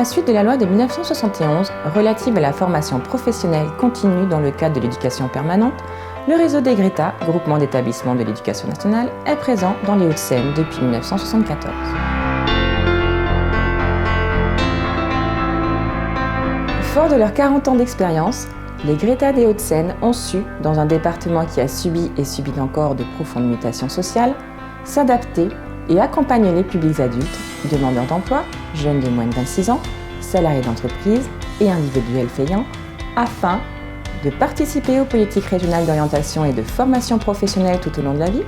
la suite de la loi de 1971 relative à la formation professionnelle continue dans le cadre de l'éducation permanente, le réseau des GRETA, groupement d'établissements de l'éducation nationale, est présent dans les Hauts-de-Seine depuis 1974. Fort de leurs 40 ans d'expérience, les GRETA des Hauts-de-Seine ont su, dans un département qui a subi et subit encore de profondes mutations sociales, s'adapter et accompagner les publics adultes, demandeurs d'emploi, jeunes de moins de 26 ans, salariés d'entreprise et individuels payants, afin de participer aux politiques régionales d'orientation et de formation professionnelle tout au long de la vie,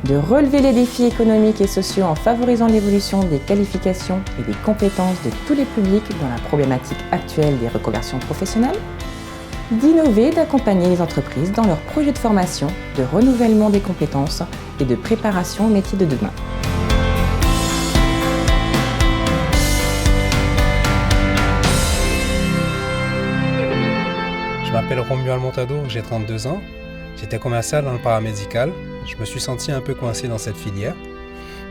de relever les défis économiques et sociaux en favorisant l'évolution des qualifications et des compétences de tous les publics dans la problématique actuelle des reconversions professionnelles, d'innover et d'accompagner les entreprises dans leurs projets de formation, de renouvellement des compétences et de préparation aux métiers de demain. Je m'appelle Romuald Montado, j'ai 32 ans. J'étais commercial dans le paramédical. Je me suis senti un peu coincé dans cette filière.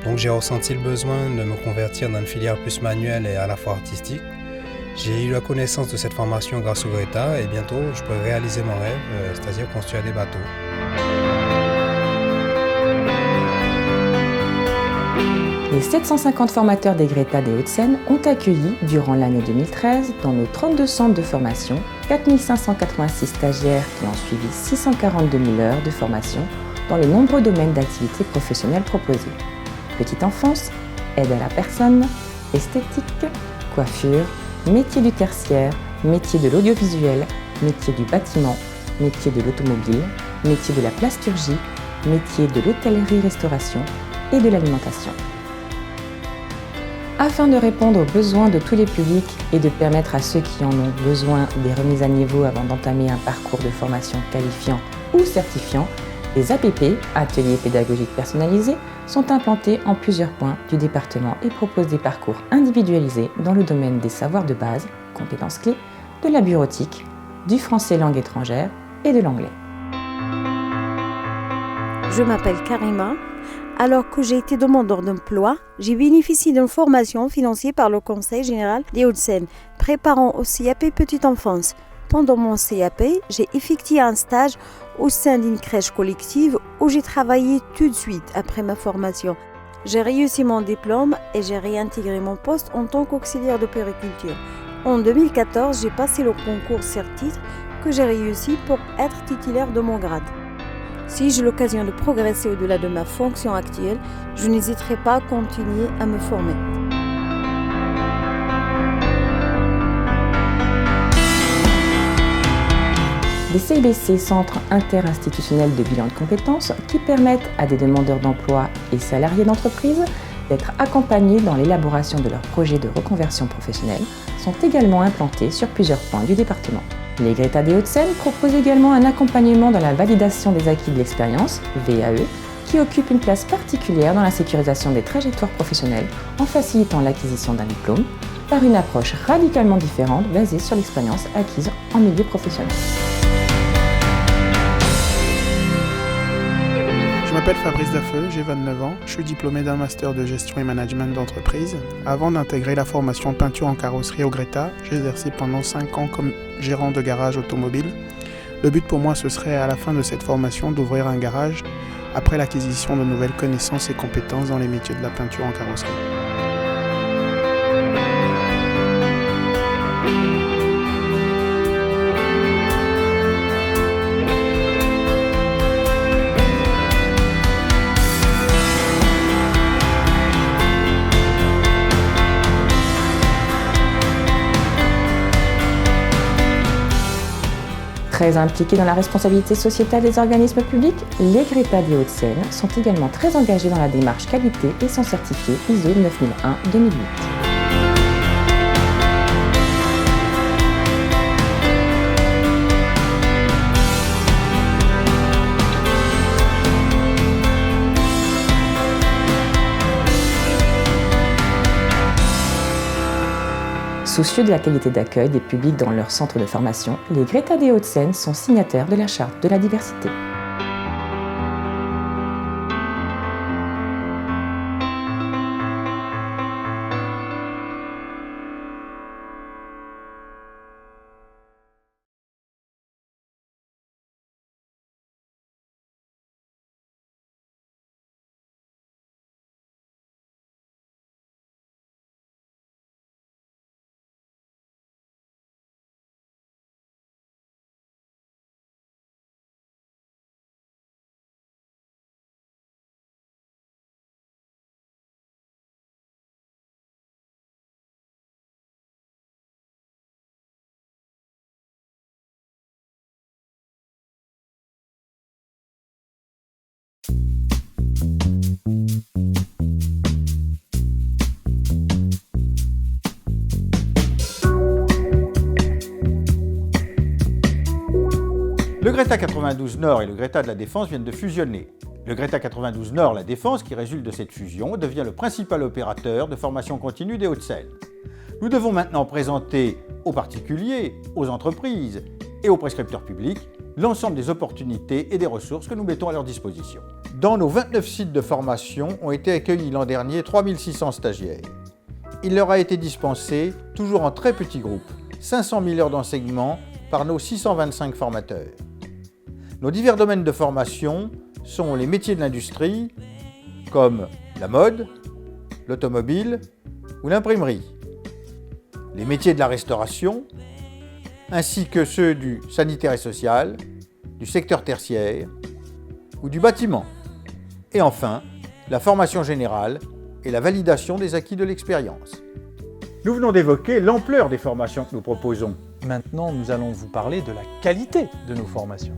Donc j'ai ressenti le besoin de me convertir dans une filière plus manuelle et à la fois artistique. J'ai eu la connaissance de cette formation grâce au GRETA et bientôt je peux réaliser mon rêve, c'est-à-dire construire des bateaux. Les 750 formateurs des GRETA des Hauts-de-Seine ont accueilli, durant l'année 2013, dans nos 32 centres de formation, 4586 stagiaires qui ont suivi 642 000 heures de formation dans les nombreux domaines d'activités professionnelles proposés. Petite enfance, aide à la personne, esthétique, coiffure, métier du tertiaire, métier de l'audiovisuel, métier du bâtiment, métier de l'automobile, métier de la plasturgie, métier de l'hôtellerie-restauration et de l'alimentation. Afin de répondre aux besoins de tous les publics et de permettre à ceux qui en ont besoin des remises à niveau avant d'entamer un parcours de formation qualifiant ou certifiant, les APP, ateliers pédagogiques personnalisés, sont implantés en plusieurs points du département et proposent des parcours individualisés dans le domaine des savoirs de base, compétences clés, de la bureautique, du français langue étrangère et de l'anglais. Je m'appelle Karima. Alors que j'ai été demandeur d'emploi, j'ai bénéficié d'une formation financée par le Conseil général des Hauts-de-Seine, préparant au CAP Petite Enfance. Pendant mon CAP, j'ai effectué un stage au sein d'une crèche collective où j'ai travaillé tout de suite après ma formation. J'ai réussi mon diplôme et j'ai réintégré mon poste en tant qu'auxiliaire de puériculture. En 2014, j'ai passé le concours Certitre que j'ai réussi pour être titulaire de mon grade. Si j'ai l'occasion de progresser au-delà de ma fonction actuelle, je n'hésiterai pas à continuer à me former. Les CIBC, centres interinstitutionnels de bilan de compétences, qui permettent à des demandeurs d'emploi et salariés d'entreprise d'être accompagnés dans l'élaboration de leurs projets de reconversion professionnelle, sont également implantés sur plusieurs points du département. Les GRETA des Hauts-de-Seine proposent également un accompagnement dans la validation des acquis de l'expérience, VAE, qui occupe une place particulière dans la sécurisation des trajectoires professionnelles en facilitant l'acquisition d'un diplôme par une approche radicalement différente basée sur l'expérience acquise en milieu professionnel. Je m'appelle Fabrice Dafeu, j'ai 29 ans, je suis diplômé d'un master de gestion et management d'entreprise. Avant d'intégrer la formation peinture en carrosserie au GRETA, j'ai exercé pendant 5 ans comme gérant de garage automobile. Le but pour moi ce serait à la fin de cette formation d'ouvrir un garage après l'acquisition de nouvelles connaissances et compétences dans les métiers de la peinture en carrosserie. Très impliqués dans la responsabilité sociétale des organismes publics, les GRETA des Hauts-de-Seine sont également très engagés dans la démarche qualité et sont certifiés ISO 9001-2008. Soucieux de la qualité d'accueil des publics dans leur centre de formation, les GRETA des Hauts-de-Seine sont signataires de la Charte de la diversité. Le Greta 92 Nord et le Greta de la Défense viennent de fusionner. Le Greta 92 Nord La Défense, qui résulte de cette fusion, devient le principal opérateur de formation continue des Hauts-de-Seine. Nous devons maintenant présenter aux particuliers, aux entreprises et aux prescripteurs publics l'ensemble des opportunités et des ressources que nous mettons à leur disposition. Dans nos 29 sites de formation ont été accueillis l'an dernier 3600 stagiaires. Il leur a été dispensé, toujours en très petits groupes, 500 000 heures d'enseignement par nos 625 formateurs. Nos divers domaines de formation sont les métiers de l'industrie, comme la mode, l'automobile ou l'imprimerie, les métiers de la restauration, ainsi que ceux du sanitaire et social, du secteur tertiaire ou du bâtiment. Et enfin, la formation générale et la validation des acquis de l'expérience. Nous venons d'évoquer l'ampleur des formations que nous proposons. Maintenant, nous allons vous parler de la qualité de nos formations.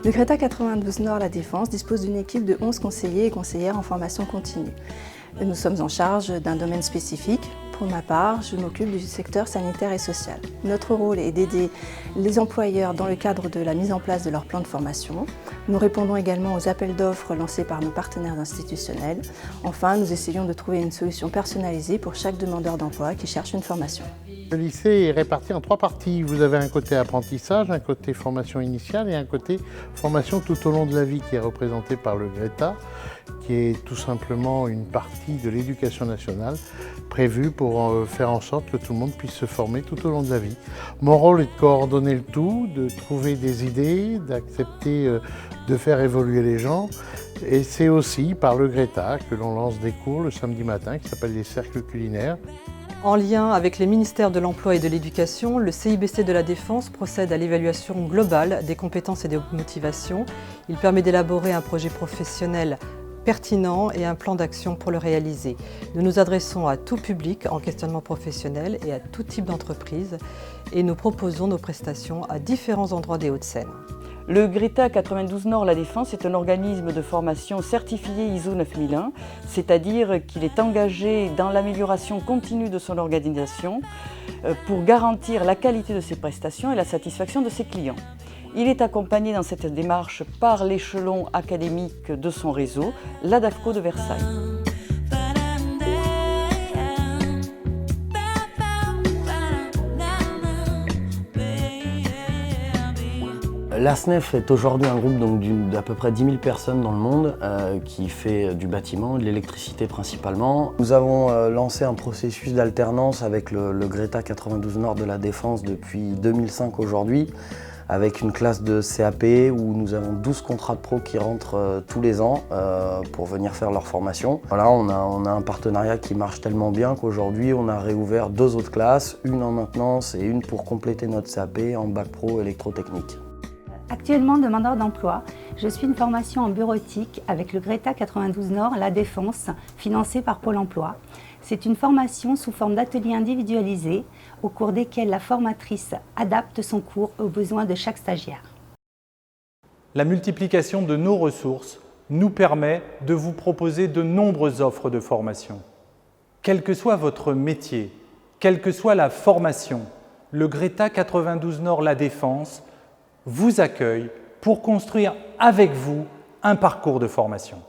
Le Greta 92 Nord La Défense dispose d'une équipe de 11 conseillers et conseillères en formation continue. Nous sommes en charge d'un domaine spécifique. Pour ma part, je m'occupe du secteur sanitaire et social. Notre rôle est d'aider les employeurs dans le cadre de la mise en place de leur plan de formation. Nous répondons également aux appels d'offres lancés par nos partenaires institutionnels. Enfin, nous essayons de trouver une solution personnalisée pour chaque demandeur d'emploi qui cherche une formation. Le lycée est réparti en 3 parties. Vous avez un côté apprentissage, un côté formation initiale et un côté formation tout au long de la vie qui est représenté par le Greta, qui est tout simplement une partie de l'éducation nationale prévue pour faire en sorte que tout le monde puisse se former tout au long de la vie. Mon rôle est de coordonner le tout, de trouver des idées, d'accepter de faire évoluer les gens. Et c'est aussi par le Greta que l'on lance des cours le samedi matin qui s'appellent les cercles culinaires. En lien avec les ministères de l'Emploi et de l'Éducation, le CIBC de la Défense procède à l'évaluation globale des compétences et des motivations. Il permet d'élaborer un projet professionnel pertinent et un plan d'action pour le réaliser. Nous nous adressons à tout public en questionnement professionnel et à tout type d'entreprise et nous proposons nos prestations à différents endroits des Hauts-de-Seine. Le Greta 92 Nord La Défense est un organisme de formation certifié ISO 9001, c'est-à-dire qu'il est engagé dans l'amélioration continue de son organisation pour garantir la qualité de ses prestations et la satisfaction de ses clients. Il est accompagné dans cette démarche par l'échelon académique de son réseau, l'ADAFCO de Versailles. La SNEF est aujourd'hui un groupe d'à peu près 10 000 personnes dans le monde qui fait du bâtiment, de l'électricité principalement. Nous avons lancé un processus d'alternance avec le Greta 92 Nord de la Défense depuis 2005 aujourd'hui, avec une classe de CAP où nous avons 12 contrats de pro qui rentrent tous les ans pour venir faire leur formation. Voilà, on a un partenariat qui marche tellement bien qu'aujourd'hui on a réouvert 2 autres classes, une en maintenance et une pour compléter notre CAP en bac pro électrotechnique. Actuellement demandeur d'emploi, je suis une formation en bureautique avec le Greta 92 Nord La Défense, financée par Pôle emploi. C'est une formation sous forme d'ateliers individualisés, au cours desquels la formatrice adapte son cours aux besoins de chaque stagiaire. La multiplication de nos ressources nous permet de vous proposer de nombreuses offres de formation. Quel que soit votre métier, quelle que soit la formation, le Greta 92 Nord La Défense vous accueille pour construire avec vous un parcours de formation.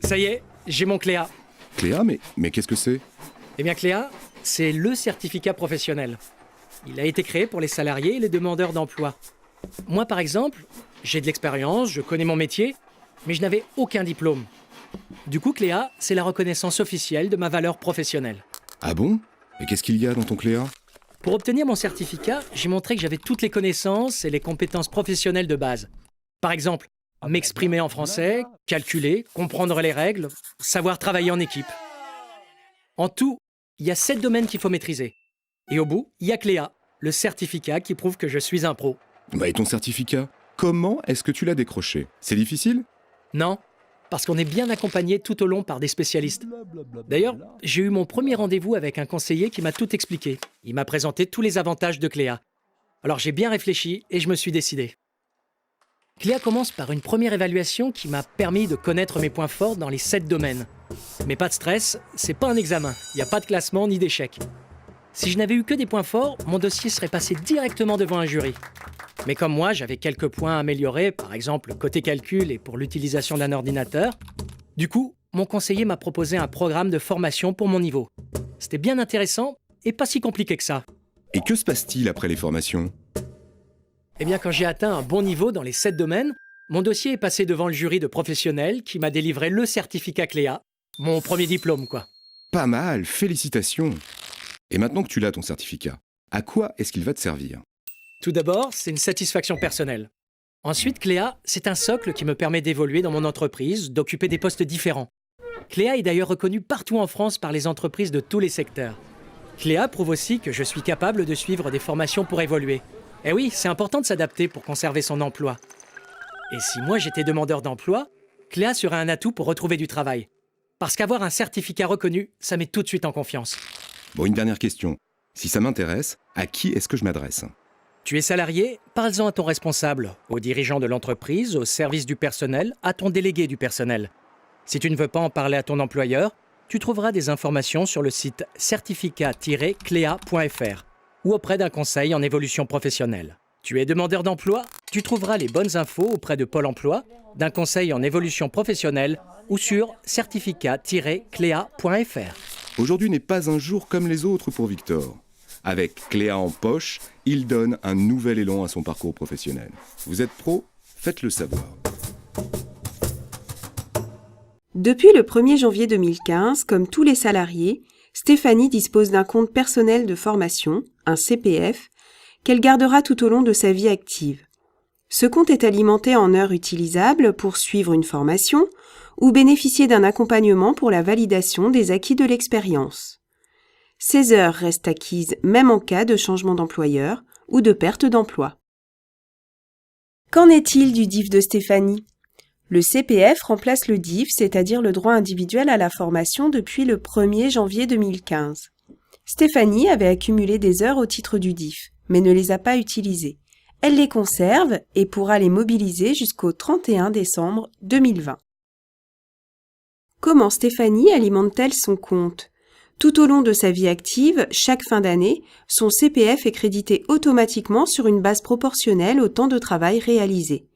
Ça y est, j'ai mon Cléa. Cléa, mais qu'est-ce que c'est? Eh bien Cléa, c'est le certificat professionnel. Il a été créé pour les salariés et les demandeurs d'emploi. Moi par exemple, j'ai de l'expérience, je connais mon métier, mais je n'avais aucun diplôme. Du coup Cléa, c'est la reconnaissance officielle de ma valeur professionnelle. Ah bon? Et qu'est-ce qu'il y a dans ton Cléa? Pour obtenir mon certificat, j'ai montré que j'avais toutes les connaissances et les compétences professionnelles de base. Par exemple, m'exprimer en français, calculer, comprendre les règles, savoir travailler en équipe. En tout, il y a 7 domaines qu'il faut maîtriser. Et au bout, il y a Cléa, le certificat qui prouve que je suis un pro. Et ton certificat, comment est-ce que tu l'as décroché? C'est difficile? Non, parce qu'on est bien accompagné tout au long par des spécialistes. D'ailleurs, j'ai eu mon premier rendez-vous avec un conseiller qui m'a tout expliqué. Il m'a présenté tous les avantages de Cléa. Alors j'ai bien réfléchi et je me suis décidé. Cléa commence par une première évaluation qui m'a permis de connaître mes points forts dans les 7 domaines. Mais pas de stress, c'est pas un examen, il n'y a pas de classement ni d'échec. Si je n'avais eu que des points forts, mon dossier serait passé directement devant un jury. Mais comme moi, j'avais quelques points à améliorer, par exemple côté calcul et pour l'utilisation d'un ordinateur, du coup, mon conseiller m'a proposé un programme de formation pour mon niveau. C'était bien intéressant et pas si compliqué que ça. Et que se passe-t-il après les formations? Eh bien, quand j'ai atteint un bon niveau dans les 7 domaines, mon dossier est passé devant le jury de professionnels qui m'a délivré le certificat Cléa, mon premier diplôme, quoi. Pas mal, félicitations. Et maintenant que tu l'as ton certificat, à quoi est-ce qu'il va te servir? Tout d'abord, c'est une satisfaction personnelle. Ensuite, Cléa, c'est un socle qui me permet d'évoluer dans mon entreprise, d'occuper des postes différents. Cléa est d'ailleurs reconnue partout en France par les entreprises de tous les secteurs. Cléa prouve aussi que je suis capable de suivre des formations pour évoluer. Eh oui, c'est important de s'adapter pour conserver son emploi. Et si moi j'étais demandeur d'emploi, Cléa serait un atout pour retrouver du travail. Parce qu'avoir un certificat reconnu, ça met tout de suite en confiance. Bon, une dernière question. Si ça m'intéresse, à qui est-ce que je m'adresse? Tu es salarié, parle-en à ton responsable, au dirigeant de l'entreprise, au service du personnel, à ton délégué du personnel. Si tu ne veux pas en parler à ton employeur, tu trouveras des informations sur le site certificat-clea.fr ou auprès d'un conseil en évolution professionnelle. Tu es demandeur d'emploi, tu trouveras les bonnes infos auprès de Pôle emploi, d'un conseil en évolution professionnelle ou sur certificat-clea.fr. Aujourd'hui n'est pas un jour comme les autres pour Victor. Avec Cléa en poche, il donne un nouvel élan à son parcours professionnel. Vous êtes pro? Faites-le savoir. Depuis le 1er janvier 2015, comme tous les salariés, Stéphanie dispose d'un compte personnel de formation, un CPF, qu'elle gardera tout au long de sa vie active. Ce compte est alimenté en heures utilisables pour suivre une formation ou bénéficier d'un accompagnement pour la validation des acquis de l'expérience. Ces heures restent acquises même en cas de changement d'employeur ou de perte d'emploi. Qu'en est-il du DIF de Stéphanie? Le CPF remplace le DIF, c'est-à-dire le droit individuel à la formation depuis le 1er janvier 2015. Stéphanie avait accumulé des heures au titre du DIF, mais ne les a pas utilisées. Elle les conserve et pourra les mobiliser jusqu'au 31 décembre 2020. Comment Stéphanie alimente-t-elle son compte? Tout au long de sa vie active, chaque fin d'année, son CPF est crédité automatiquement sur une base proportionnelle au temps de travail réalisé.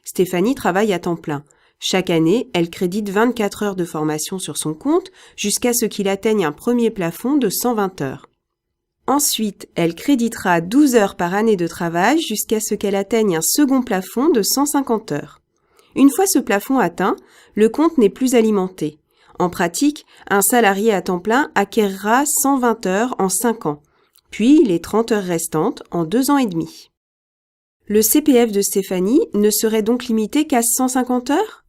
Stéphanie travaille à temps plein. Chaque année, elle crédite 24 heures de formation sur son compte jusqu'à ce qu'il atteigne un premier plafond de 120 heures. Ensuite, elle créditera 12 heures par année de travail jusqu'à ce qu'elle atteigne un second plafond de 150 heures. Une fois ce plafond atteint, le compte n'est plus alimenté. En pratique, un salarié à temps plein acquérera 120 heures en 5 ans, puis les 30 heures restantes en 2 ans et demi. Le CPF de Stéphanie ne serait donc limité qu'à 150 heures?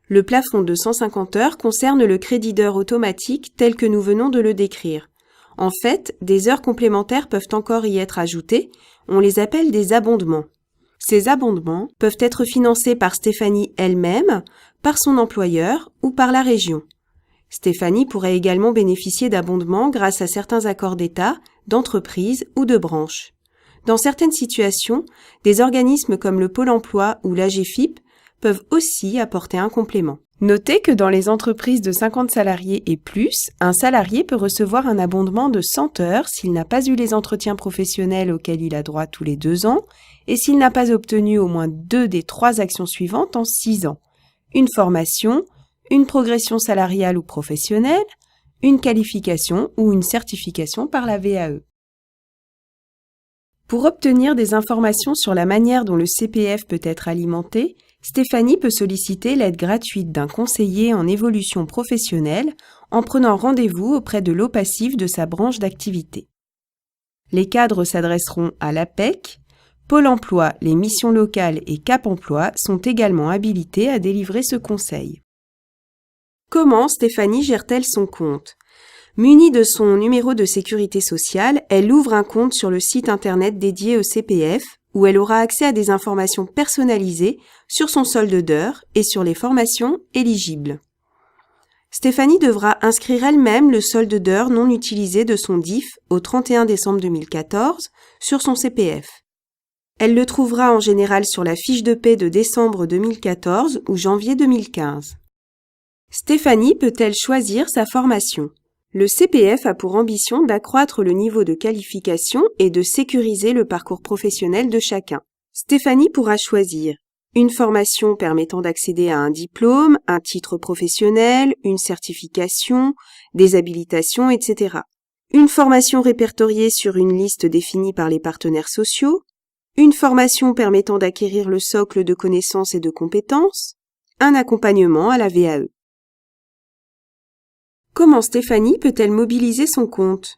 Le plafond de 150 heures concerne le crédit d'heures automatique tel que nous venons de le décrire. En fait, des heures complémentaires peuvent encore y être ajoutées, on les appelle des abondements. Ces abondements peuvent être financés par Stéphanie elle-même, par son employeur ou par la région. Stéphanie pourrait également bénéficier d'abondements grâce à certains accords d'État, d'entreprise ou de branche. Dans certaines situations, des organismes comme le Pôle emploi ou l'AGFIP peuvent aussi apporter un complément. Notez que dans les entreprises de 50 salariés et plus, un salarié peut recevoir un abondement de 100 heures s'il n'a pas eu les entretiens professionnels auxquels il a droit tous les 2 ans et s'il n'a pas obtenu au moins 2 des 3 actions suivantes en 6 ans. Une formation, une progression salariale ou professionnelle, une qualification ou une certification par la VAE. Pour obtenir des informations sur la manière dont le CPF peut être alimenté, Stéphanie peut solliciter l'aide gratuite d'un conseiller en évolution professionnelle en prenant rendez-vous auprès de l'OPACIF de sa branche d'activité. Les cadres s'adresseront à l'APEC. Pôle emploi, les missions locales et Cap emploi sont également habilités à délivrer ce conseil. Comment Stéphanie gère-t-elle son compte ? Munie de son numéro de sécurité sociale, elle ouvre un compte sur le site internet dédié au CPF où elle aura accès à des informations personnalisées sur son solde d'heures et sur les formations éligibles. Stéphanie devra inscrire elle-même le solde d'heures non utilisé de son DIF au 31 décembre 2014 sur son CPF. Elle le trouvera en général sur la fiche de paie de décembre 2014 ou janvier 2015. Stéphanie peut-elle choisir sa formation ? Le CPF a pour ambition d'accroître le niveau de qualification et de sécuriser le parcours professionnel de chacun. Stéphanie pourra choisir une formation permettant d'accéder à un diplôme, un titre professionnel, une certification, des habilitations, etc. Une formation répertoriée sur une liste définie par les partenaires sociaux, une formation permettant d'acquérir le socle de connaissances et de compétences, un accompagnement à la VAE. Comment Stéphanie peut-elle mobiliser son compte ?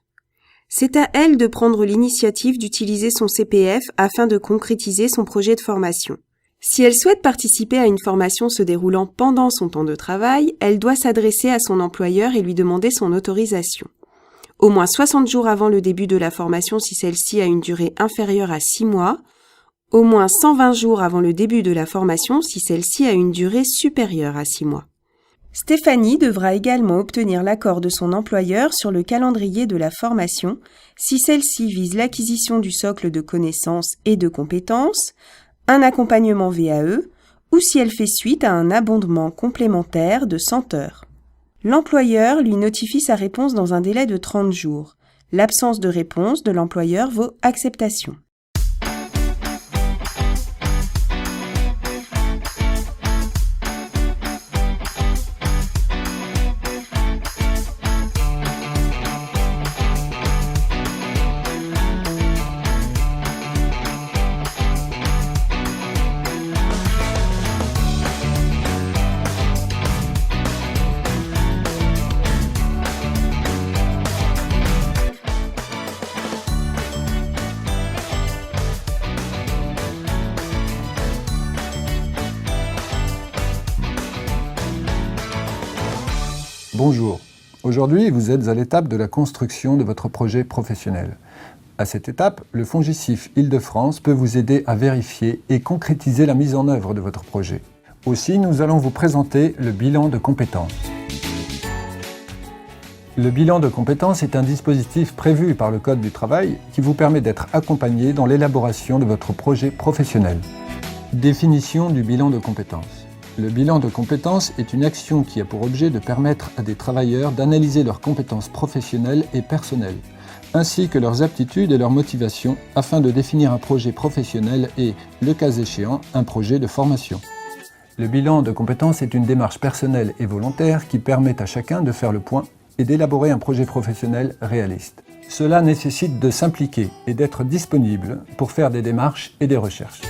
C'est à elle de prendre l'initiative d'utiliser son CPF afin de concrétiser son projet de formation. Si elle souhaite participer à une formation se déroulant pendant son temps de travail, elle doit s'adresser à son employeur et lui demander son autorisation. Au moins 60 jours avant le début de la formation si celle-ci a une durée inférieure à 6 mois, au moins 120 jours avant le début de la formation si celle-ci a une durée supérieure à 6 mois. Stéphanie devra également obtenir l'accord de son employeur sur le calendrier de la formation si celle-ci vise l'acquisition du socle de connaissances et de compétences, un accompagnement VAE ou si elle fait suite à un abondement complémentaire de 100 heures. L'employeur lui notifie sa réponse dans un délai de 30 jours. L'absence de réponse de l'employeur vaut acceptation. Bonjour, aujourd'hui vous êtes à l'étape de la construction de votre projet professionnel. À cette étape, le FONGICIF Île-de-France peut vous aider à vérifier et concrétiser la mise en œuvre de votre projet. Aussi, nous allons vous présenter le bilan de compétences. Le bilan de compétences est un dispositif prévu par le Code du travail qui vous permet d'être accompagné dans l'élaboration de votre projet professionnel. Définition du bilan de compétences. Le bilan de compétences est une action qui a pour objet de permettre à des travailleurs d'analyser leurs compétences professionnelles et personnelles, ainsi que leurs aptitudes et leurs motivations, afin de définir un projet professionnel et, le cas échéant, un projet de formation. Le bilan de compétences est une démarche personnelle et volontaire qui permet à chacun de faire le point et d'élaborer un projet professionnel réaliste. Cela nécessite de s'impliquer et d'être disponible pour faire des démarches et des recherches.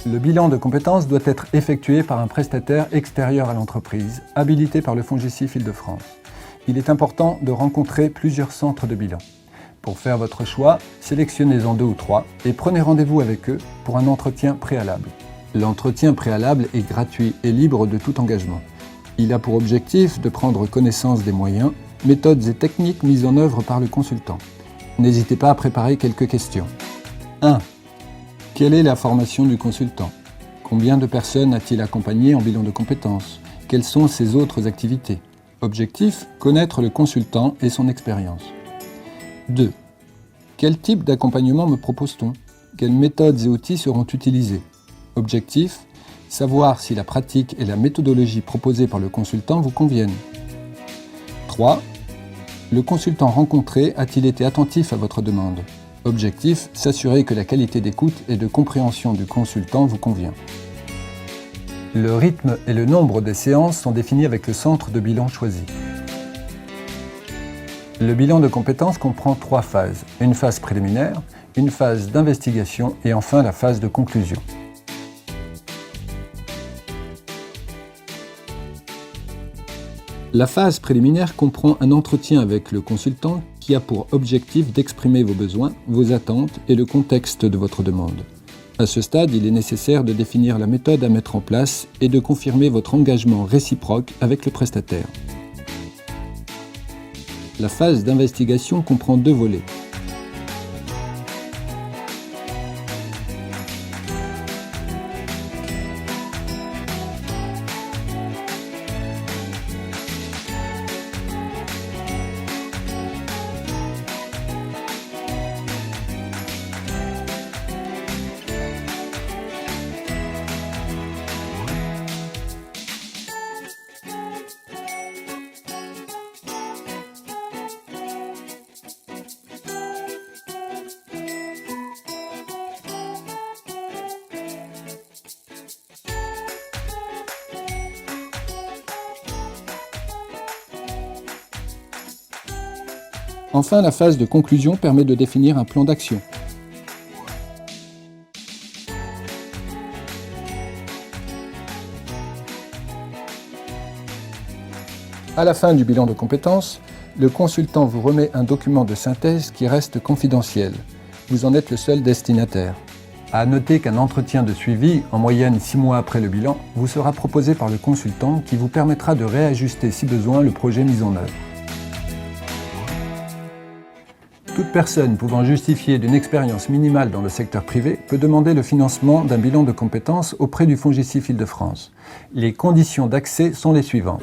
Le bilan de compétences doit être effectué par un prestataire extérieur à l'entreprise, habilité par le FONGICIF Île-de-France. Il est important de rencontrer plusieurs centres de bilan. Pour faire votre choix, sélectionnez-en 2 ou 3 et prenez rendez-vous avec eux pour un entretien préalable. L'entretien préalable est gratuit et libre de tout engagement. Il a pour objectif de prendre connaissance des moyens, méthodes et techniques mises en œuvre par le consultant. N'hésitez pas à préparer quelques questions. 1. Quelle est la formation du consultant ? Combien de personnes a-t-il accompagné en bilan de compétences ? Quelles sont ses autres activités ? Objectif, connaître le consultant et son expérience. 2. Quel type d'accompagnement me propose-t-on ? Quelles méthodes et outils seront utilisés ? Objectif, savoir si la pratique et la méthodologie proposées par le consultant vous conviennent. 3. Le consultant rencontré a-t-il été attentif à votre demande ? Objectif, s'assurer que la qualité d'écoute et de compréhension du consultant vous convient. Le rythme et le nombre des séances sont définis avec le centre de bilan choisi. Le bilan de compétences comprend 3 phases, une phase préliminaire, une phase d'investigation et enfin la phase de conclusion. La phase préliminaire comprend un entretien avec le consultant qui a pour objectif d'exprimer vos besoins, vos attentes et le contexte de votre demande. À ce stade, il est nécessaire de définir la méthode à mettre en place et de confirmer votre engagement réciproque avec le prestataire. La phase d'investigation comprend 2 volets. Enfin, la phase de conclusion permet de définir un plan d'action. À la fin du bilan de compétences, le consultant vous remet un document de synthèse qui reste confidentiel. Vous en êtes le seul destinataire. À noter qu'un entretien de suivi, en moyenne 6 mois après le bilan, vous sera proposé par le consultant qui vous permettra de réajuster si besoin le projet mis en œuvre. Toute personne pouvant justifier d'une expérience minimale dans le secteur privé peut demander le financement d'un bilan de compétences auprès du FONGICIF Île-de-France. Les conditions d'accès sont les suivantes.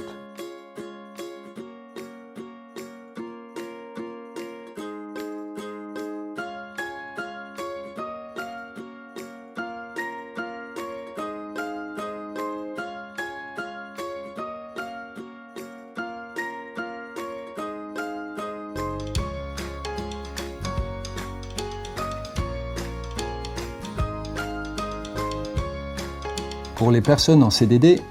Pour les personnes en CDD,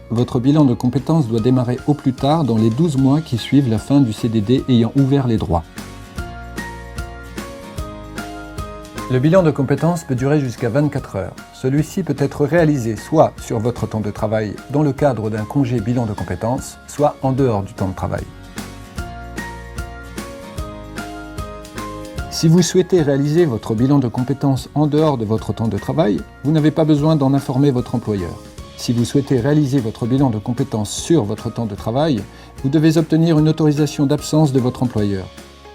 votre bilan de compétences doit démarrer au plus tard dans les 12 mois qui suivent la fin du CDD ayant ouvert les droits. Le bilan de compétences peut durer jusqu'à 24 heures. Celui-ci peut être réalisé soit sur votre temps de travail dans le cadre d'un congé bilan de compétences, soit en dehors du temps de travail. Si vous souhaitez réaliser votre bilan de compétences en dehors de votre temps de travail, vous n'avez pas besoin d'en informer votre employeur. Si vous souhaitez réaliser votre bilan de compétences sur votre temps de travail, vous devez obtenir une autorisation d'absence de votre employeur.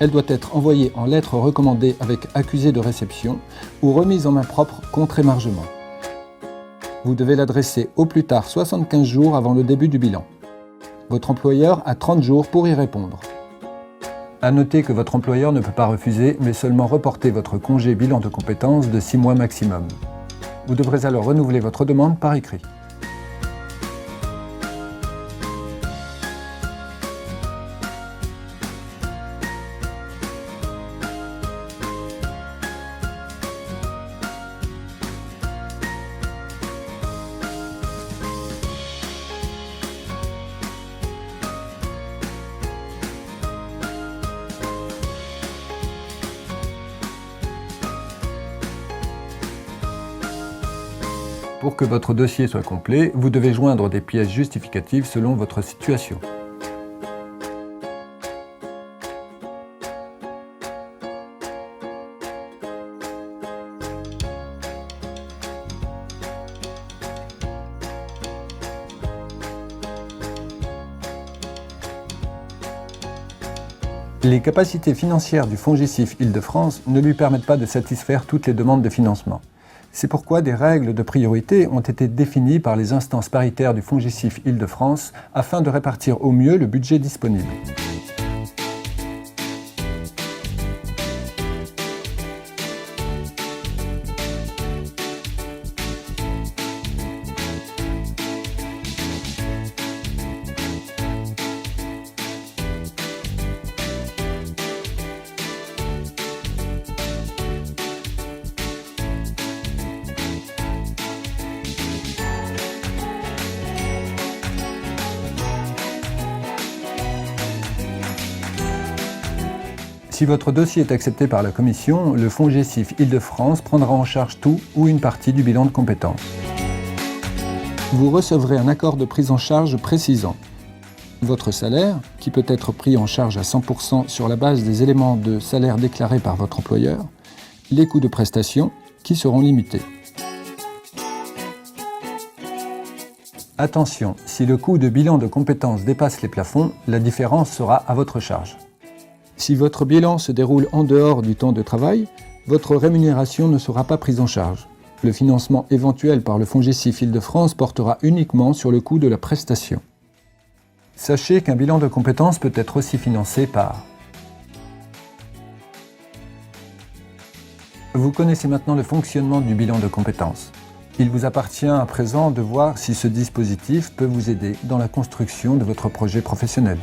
Elle doit être envoyée en lettre recommandée avec accusé de réception ou remise en main propre contre émargement. Vous devez l'adresser au plus tard 75 jours avant le début du bilan. Votre employeur a 30 jours pour y répondre. À noter que votre employeur ne peut pas refuser, mais seulement reporter votre congé bilan de compétences de 6 mois maximum. Vous devrez alors renouveler votre demande par écrit. Pour que votre dossier soit complet, vous devez joindre des pièces justificatives selon votre situation. Les capacités financières du FONGICIF Île-de-France ne lui permettent pas de satisfaire toutes les demandes de financement. C'est pourquoi des règles de priorité ont été définies par les instances paritaires du FONGICIF Île-de-France afin de répartir au mieux le budget disponible. Si votre dossier est accepté par la Commission, le FONGICIF Île-de-France prendra en charge tout ou une partie du bilan de compétences. Vous recevrez un accord de prise en charge précisant votre salaire, qui peut être pris en charge à 100% sur la base des éléments de salaire déclarés par votre employeur, les coûts de prestation, qui seront limités. Attention, si le coût de bilan de compétences dépasse les plafonds, la différence sera à votre charge. Si votre bilan se déroule en dehors du temps de travail, votre rémunération ne sera pas prise en charge. Le financement éventuel par le FONGICIF Île-de-France portera uniquement sur le coût de la prestation. Sachez qu'un bilan de compétences peut être aussi financé par... Vous connaissez maintenant le fonctionnement du bilan de compétences. Il vous appartient à présent de voir si ce dispositif peut vous aider dans la construction de votre projet professionnel.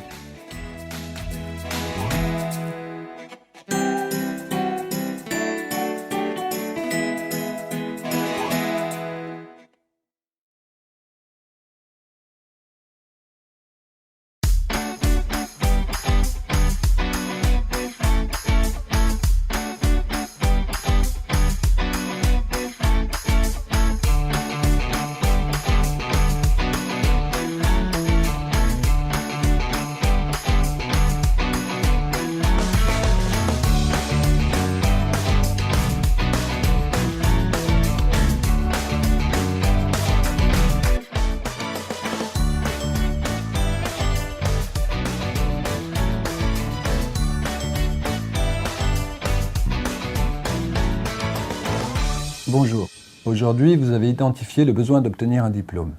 Bonjour. Aujourd'hui, vous avez identifié le besoin d'obtenir un diplôme.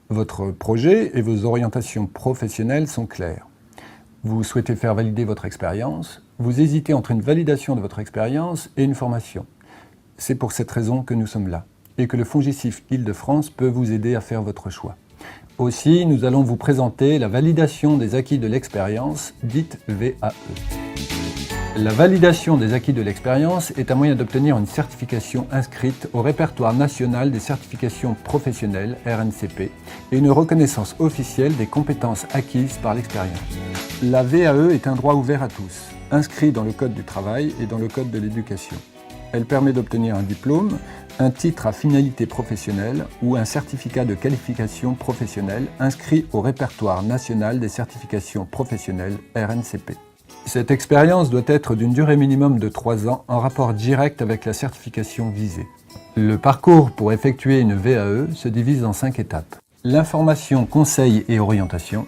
Votre projet et vos orientations professionnelles sont clairs. Vous souhaitez faire valider votre expérience. Vous hésitez entre une validation de votre expérience et une formation. C'est pour cette raison que nous sommes là et que le FONGICIF Île-de-France peut vous aider à faire votre choix. Aussi, nous allons vous présenter la validation des acquis de l'expérience, dite VAE. La validation des acquis de l'expérience est un moyen d'obtenir une certification inscrite au répertoire national des certifications professionnelles, RNCP, et une reconnaissance officielle des compétences acquises par l'expérience. La VAE est un droit ouvert à tous, inscrit dans le Code du travail et dans le Code de l'éducation. Elle permet d'obtenir un diplôme, un titre à finalité professionnelle ou un certificat de qualification professionnelle inscrit au répertoire national des certifications professionnelles, RNCP. Cette expérience doit être d'une durée minimum de 3 ans en rapport direct avec la certification visée. Le parcours pour effectuer une VAE se divise en 5 étapes. L'information, conseil et orientation,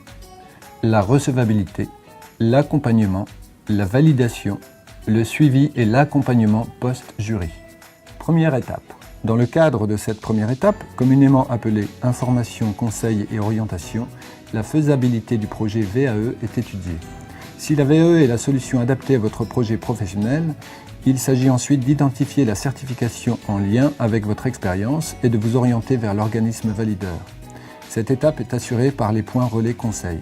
la recevabilité, l'accompagnement, la validation, le suivi et l'accompagnement post-jury. Première étape. Dans le cadre de cette première étape, communément appelée information, conseil et orientation, la faisabilité du projet VAE est étudiée. Si la VAE est la solution adaptée à votre projet professionnel, il s'agit ensuite d'identifier la certification en lien avec votre expérience et de vous orienter vers l'organisme valideur. Cette étape est assurée par les points relais conseil.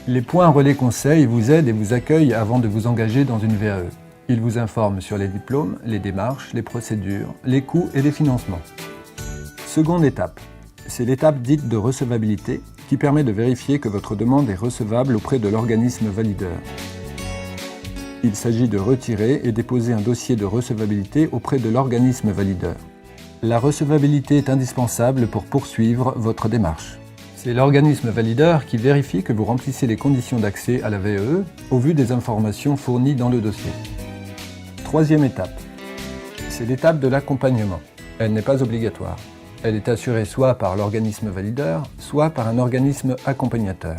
Les points relais conseil vous aident et vous accueillent avant de vous engager dans une VAE. Ils vous informent sur les diplômes, les démarches, les procédures, les coûts et les financements. Seconde étape, c'est l'étape dite de recevabilité qui permet de vérifier que votre demande est recevable auprès de l'organisme valideur. Il s'agit de retirer et déposer un dossier de recevabilité auprès de l'organisme valideur. La recevabilité est indispensable pour poursuivre votre démarche. C'est l'organisme valideur qui vérifie que vous remplissez les conditions d'accès à la VAE au vu des informations fournies dans le dossier. Troisième étape, c'est l'étape de l'accompagnement. Elle n'est pas obligatoire. Elle est assurée soit par l'organisme valideur, soit par un organisme accompagnateur.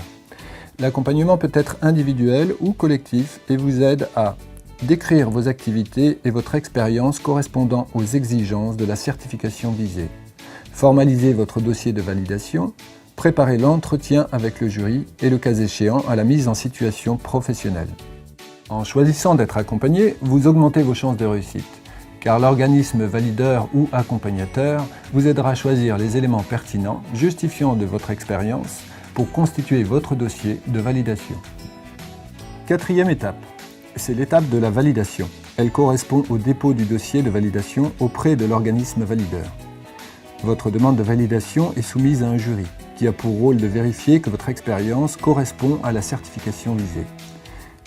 L'accompagnement peut être individuel ou collectif et vous aide à décrire vos activités et votre expérience correspondant aux exigences de la certification visée, formaliser votre dossier de validation, préparer l'entretien avec le jury et le cas échéant à la mise en situation professionnelle. En choisissant d'être accompagné, vous augmentez vos chances de réussite, car l'organisme valideur ou accompagnateur vous aidera à choisir les éléments pertinents, justifiant de votre expérience, pour constituer votre dossier de validation. Quatrième étape, c'est l'étape de la validation. Elle correspond au dépôt du dossier de validation auprès de l'organisme valideur. Votre demande de validation est soumise à un jury, qui a pour rôle de vérifier que votre expérience correspond à la certification visée.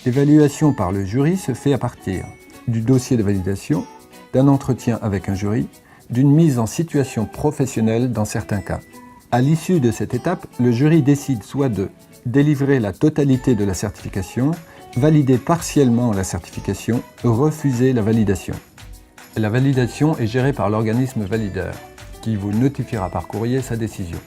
L'évaluation par le jury se fait à partir du dossier de validation, d'un entretien avec un jury, d'une mise en situation professionnelle dans certains cas. À l'issue de cette étape, le jury décide soit de délivrer la totalité de la certification, valider partiellement la certification, refuser la validation. La validation est gérée par l'organisme valideur, qui vous notifiera par courrier sa décision.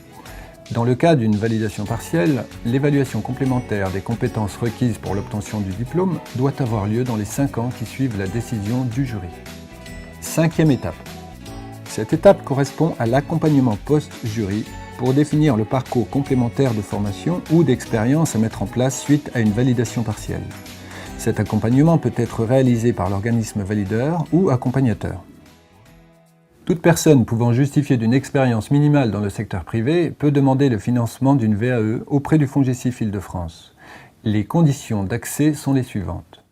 Dans le cas d'une validation partielle, l'évaluation complémentaire des compétences requises pour l'obtention du diplôme doit avoir lieu dans les 5 ans qui suivent la décision du jury. 5e étape. Cette étape correspond à l'accompagnement post-jury pour définir le parcours complémentaire de formation ou d'expérience à mettre en place suite à une validation partielle. Cet accompagnement peut être réalisé par l'organisme valideur ou accompagnateur. Toute personne pouvant justifier d'une expérience minimale dans le secteur privé peut demander le financement d'une VAE auprès du FONGICIF Île-de-France. Les conditions d'accès sont les suivantes.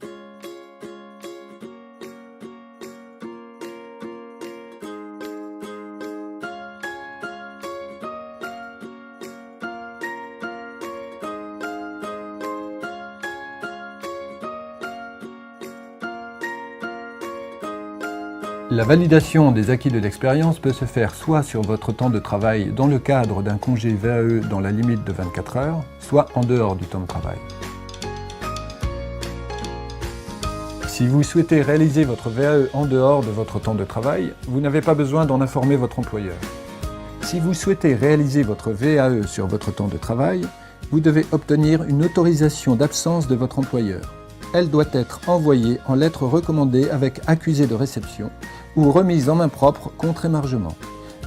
La validation des acquis de l'expérience peut se faire soit sur votre temps de travail dans le cadre d'un congé VAE dans la limite de 24 heures, soit en dehors du temps de travail. Si vous souhaitez réaliser votre VAE en dehors de votre temps de travail, vous n'avez pas besoin d'en informer votre employeur. Si vous souhaitez réaliser votre VAE sur votre temps de travail, vous devez obtenir une autorisation d'absence de votre employeur. Elle doit être envoyée en lettre recommandée avec accusé de réception ou remise en main propre contre émargement.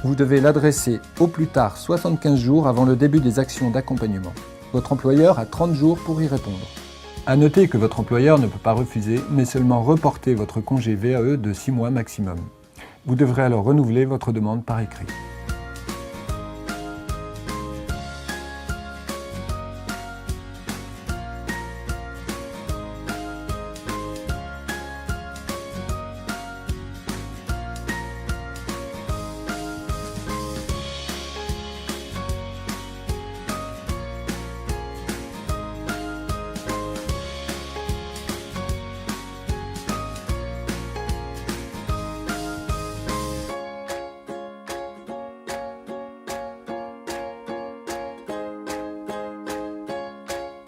Vous devez l'adresser au plus tard 75 jours avant le début des actions d'accompagnement. Votre employeur a 30 jours pour y répondre. À noter que votre employeur ne peut pas refuser, mais seulement reporter votre congé VAE de 6 mois maximum. Vous devrez alors renouveler votre demande par écrit.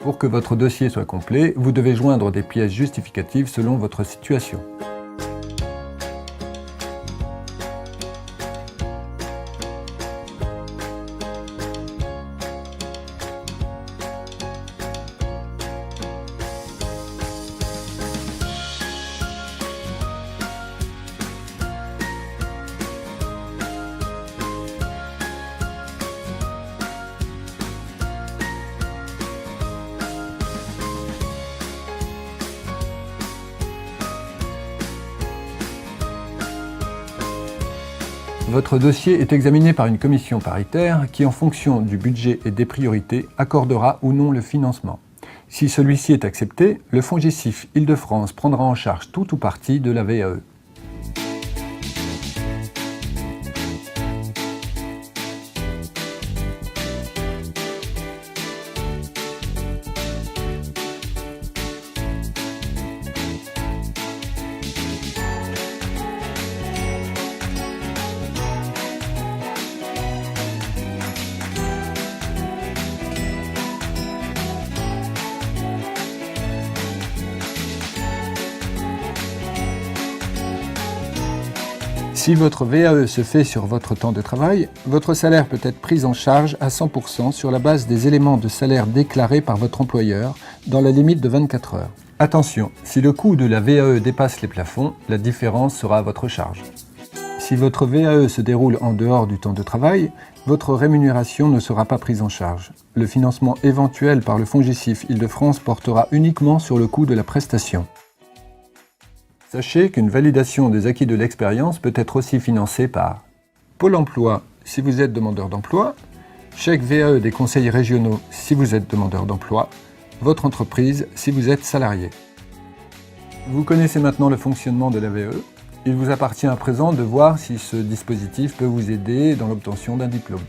Pour que votre dossier soit complet, vous devez joindre des pièces justificatives selon votre situation. Votre dossier est examiné par une commission paritaire qui, en fonction du budget et des priorités, accordera ou non le financement. Si celui-ci est accepté, le FONGICIF Île-de-France prendra en charge tout ou partie de la VAE. Si votre VAE se fait sur votre temps de travail, votre salaire peut être pris en charge à 100% sur la base des éléments de salaire déclarés par votre employeur dans la limite de 24 heures. Attention, si le coût de la VAE dépasse les plafonds, la différence sera à votre charge. Si votre VAE se déroule en dehors du temps de travail, votre rémunération ne sera pas prise en charge. Le financement éventuel par le FONGICIF Île-de-France portera uniquement sur le coût de la prestation. Sachez qu'une validation des acquis de l'expérience peut être aussi financée par Pôle emploi si vous êtes demandeur d'emploi, chèque VAE des conseils régionaux si vous êtes demandeur d'emploi, votre entreprise si vous êtes salarié. Vous connaissez maintenant le fonctionnement de la VAE. Il vous appartient à présent de voir si ce dispositif peut vous aider dans l'obtention d'un diplôme.